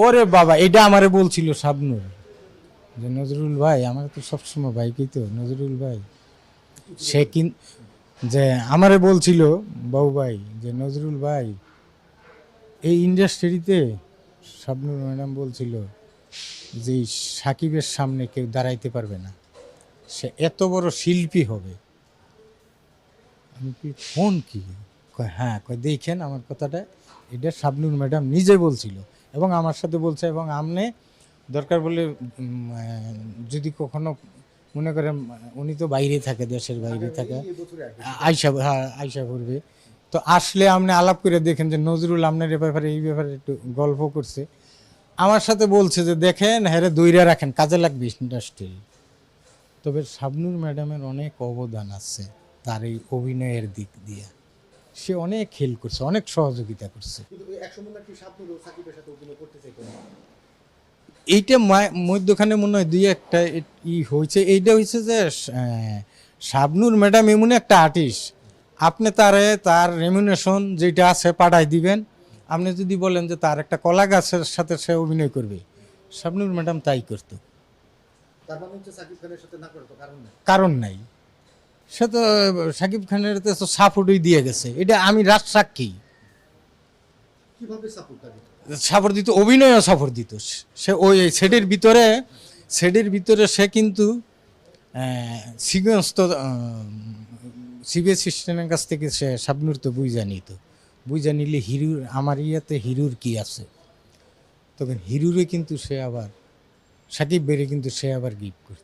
ওরে বাবা, এটা আমারে বলছিল শাবনূর, যে নজরুল ভাই, আমার তো সবসময় ভাইকেই তো নজরুল ভাই, সে যে আমারে বলছিল বাবু ভাই, যে নজরুল ভাই এই ইন্ডাস্ট্রিতে শাবনূর ম্যাডাম বলছিল যে এই সাকিবের সামনে কেউ দাঁড়াইতে পারবে না, সে এত বড় শিল্পী হবে। আমি কি ফোন কি কয়, হ্যাঁ কয়, দেখেন আমার কথাটা, এটা শাবনূর ম্যাডাম নিজে বলছিল এবং আমার সাথে বলছে, এবং আমনে দরকার বলে যদি কখনো মনে করেন, উনি তো বাইরে থাকে, দেশের বাইরে থাকে, আইসা, হ্যাঁ আইসা করবে, তো আসলে আপনি আলাপ করে দেখেন যে নজরুল আপনার এ ব্যাপারে, এই ব্যাপারে একটু গল্প করছে, আমার সাথে বলছে যে দেখেন হ্যাঁ দইরা রাখেন, কাজে লাগবে ইন্ডাস্ট্রি। তবে শাবনূর ম্যাডামের অনেক অবদান আছে তার এই অভিনয়ের দিক দিয়ে, সে অনেক হেল্প করছে, অনেক সহযোগিতা করছে। এইটা মধ্যখানে মনে হয় দুই একটা হয়েছে, এইটা হয়েছে যে শাবনূর ম্যাডাম এমন একটা আর্টিস্ট, আপনি তার রেমুনেশন যেটা আছে পাঠাই দিবেন, আপনি যদি বলেন যে তার একটা কলা গাছের সাথে সে অভিনয় করবে, শাবনূর ম্যাডাম তাই করতো, কারণ নাই। সে তো সাকিব খানের তো সাপোর্টই দিয়ে গেছে, এটা আমি রাজসাক্ষী। সাপোর্ট দিত, অভিনয়ও সাপোর্ট দিত, সে ওই সেটের ভিতরে সে কিন্তু সিকোয়েন্স তো সিবিএস সিস্টেমের কাছ থেকে সে শাবনূর তো বুঝা নিলে হিরুর, আমার ইয়াতে হিরুর কি আছে, তখন হিরুরে কিন্তু সে আবার সাকিব বেড়ে কিন্তু সে আবার গিফট করত।